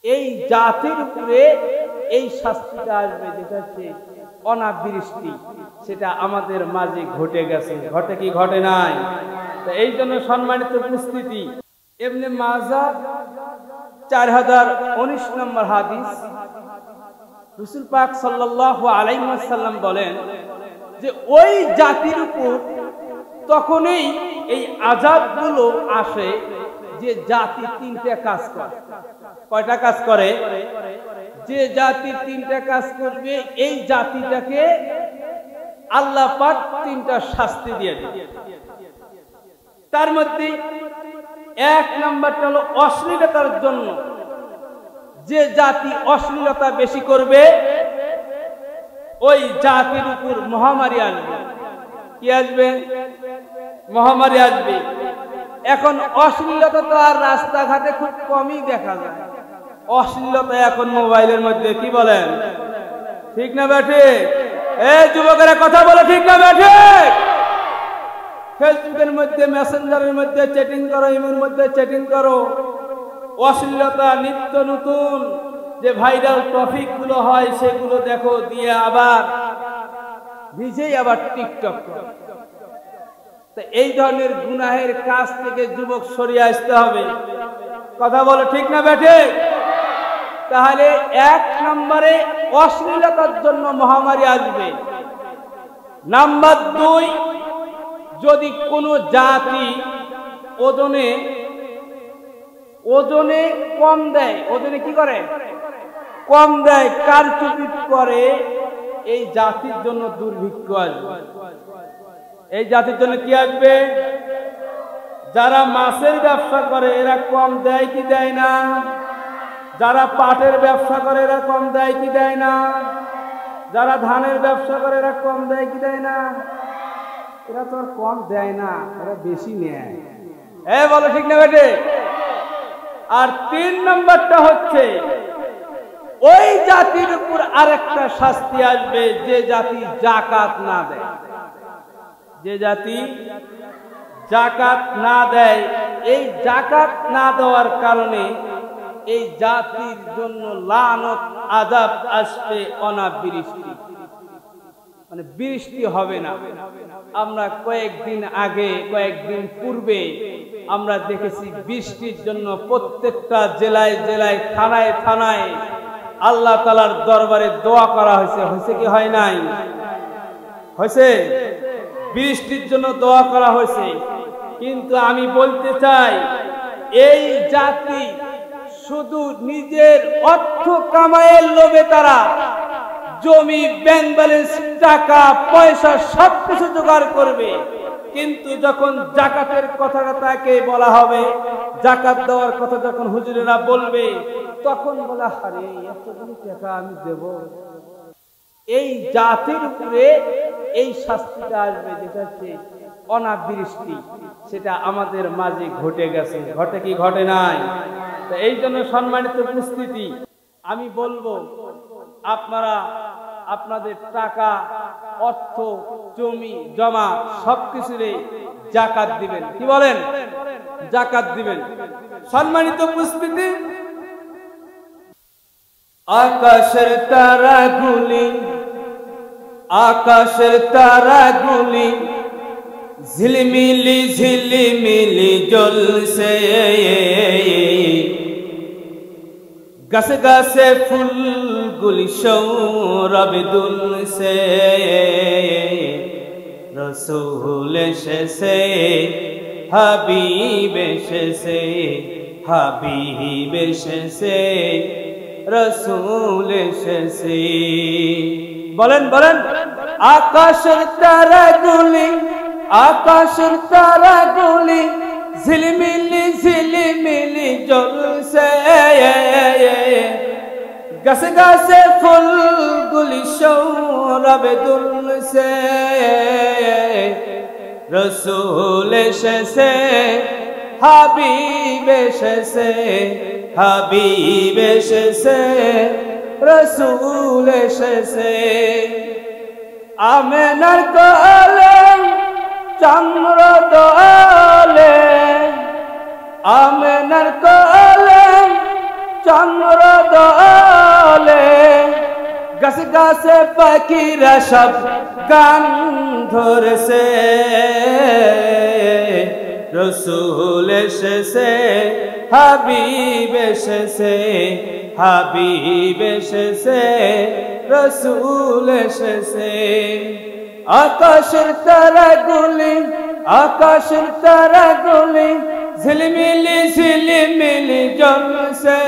এই জাতির উপরে এই শাস্তিটা আসবে, যেটা হচ্ছে অনাবৃষ্টি, সেটা আমাদের মাঝে ঘটে গেছে। ঘটে কি ঘটে নাই? তো এই জন্য সম্মানিত উপস্থিতি, ইবনে মাজাহ 4019 নম্বর হাদিস, রাসূল পাক সাল্লাল্লাহু আলাইহি ওয়াসাল্লাম বলেন যে ওই জাতির উপর তখনই এই আযাবগুলো আসে যে জাতি তিনটা কাজ করে। কয়টা কাজ করে? যে জাতি তিনটা কাজ করবে এই জাতিটাকে আল্লাহ পাক তিনটা শাস্তি দিয়ে দেবে। তার মধ্যে এক নাম্বারটা হলো অশ্লীলতার জন্য। যে জাতি অশ্লীলতা বেশি করবে ওই জাতির উপর মহামারী আসবে। কি আসবে? মহামারী আসবে। এখন অশ্লীলতা তো আর রাস্তাঘাটে খুব কমই দেখা যায়। অশ্লীলতা এখন মোবাইলের মধ্যে, কি বলেন? ঠিক না বেঠে? এই যুবকেরা কথা বলে, ঠিক না বেঠে? ফেসবুকের মধ্যে, মেসেঞ্জারের মধ্যে চ্যাটিং করো, ইমোর মধ্যে চ্যাটিং করো। অশ্লীলতা নিত্য নতুন যে ভাইরাল টপিক গুলো হয় সেগুলো দেখো, দিয়ে আবার নিজেই আবার টিকটক করো। তো এই ধরনের গুনাহের কাজ থেকে যুবক সরিয়ে আসতে হবে। কথা বলো, ঠিক না বেঠে? তাহলে এক নম্বরে অশ্লীলতার জন্য মহামারী আসবে। নাম্বার 2, যদি কোনো জাতি ওজনে কম দেয়, ওজনে কি করে? কম দেয়, কারচুপি করে, এই জাতির জন্য দুর্ভিক্ষ আসবে। এই জাতির জন্য কি আসবে? যারা মাছের ব্যবসা করে এরা কম দেয় কি দেয় না? যারা পাটের ব্যবসা করে এরা কম দেয় কি দেয় না? যারা ধানের ব্যবসা করে এরা কম দেয় কি দেয় না? এরা তো আর কম দেয় না, এরা বেশি নেয়। বলো, ঠিক না বেটে? আর 3 নম্বরটা হচ্ছে ওই জাতির উপর আরেকটা শাস্তি আসবে, যে জাতি যাকাত না দেয়। যে জাতি যাকাত না দেয়, এই যাকাত না দেওয়ার কারণে এই জাতির জন্য লানত, আযাব আসবে, অনাবৃষ্টি, মানে বৃষ্টি হবে না। আমরা কয়েকদিন পূর্বে আমরা দেখেছি বৃষ্টির জন্য প্রত্যেকটা জেলায় জেলায়, থানায় থানায় আল্লাহ তাআলার দরবারে দোয়া করা হয়েছে। হয়েছে কি হয় নাই? হয়েছে। বৃষ্টির জন্য দোয়া করা হয়েছে। কিন্তু আমি বলতে চাই, এই জাতি শুধু নিজের অর্থ কামাইয়ের লোভে তারা জমি, ব্যাংক ব্যালেন্স, টাকা পয়সা সবকিছু জোগাড় করবে, কিন্তু যখন যাকাতের কথাটাকে বলা হবে, যাকাত দেওয়ার কথা যখন হুজুরেরা বলবে, তখন বলা, আরে এতগুলো টাকা আমি দেব। এই জাতির উপরে এই শাস্তিটা আসবে, যেটা হচ্ছে অনাবৃষ্টি, সেটা আমাদের মাঝে ঘটে গেছে। ঘটে কি ঘটে নাই? তো এই জন্য সম্মানিত উপস্থিতি, আমি বলবো আপনারা আপনাদের টাকা, অর্থ, জমি জমা সবকিছুরে যাকাত দিবেন। কি বলেন? যাকাত দিবেন। সম্মানিত উপস্থিতি, আকাশের তারাগুলি ঝিলমিলি ঝিলমিলি জ্বলছে, গাছে গাছে ফুলগুলি সৌরভ দুলছে, রসূল এসেছে, হাবিব এসেছে, হাবিব এসেছে, রসূল এসেছে। বলেন বলেন। আকাশের তারাগুলি ঝিলমিলি ঝিলমিলি জ্বলছে, গাছে গাছে ফুলগুলি সৌরভে দুলছে, রসূল এসেছে, হাবিব এসেছে, হাবিব এসেছে, রসূল এসেছে। আমেনার কোলে চন্দ্র দোলে, আমেনার কোলে চন্দ্র দলে গাছে গাছে পাখিরা সব গান ধরেছে রসুল এসেছে হাবিব এসেছে হাবিব এসেছে রসুল এসেছে আকাশের তারাগুলি ঝিলমিলি জলছে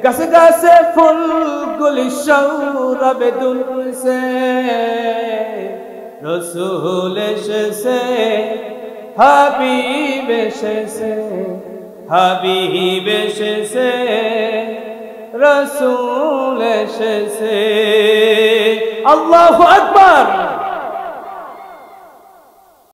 গাছে গাছে ফুলগুলি সৌরভে দুলছে রসুল এসেছে হাবিব এসেছে হাবিব এসেছে রসুল এসেছে আল্লাহু আকবার।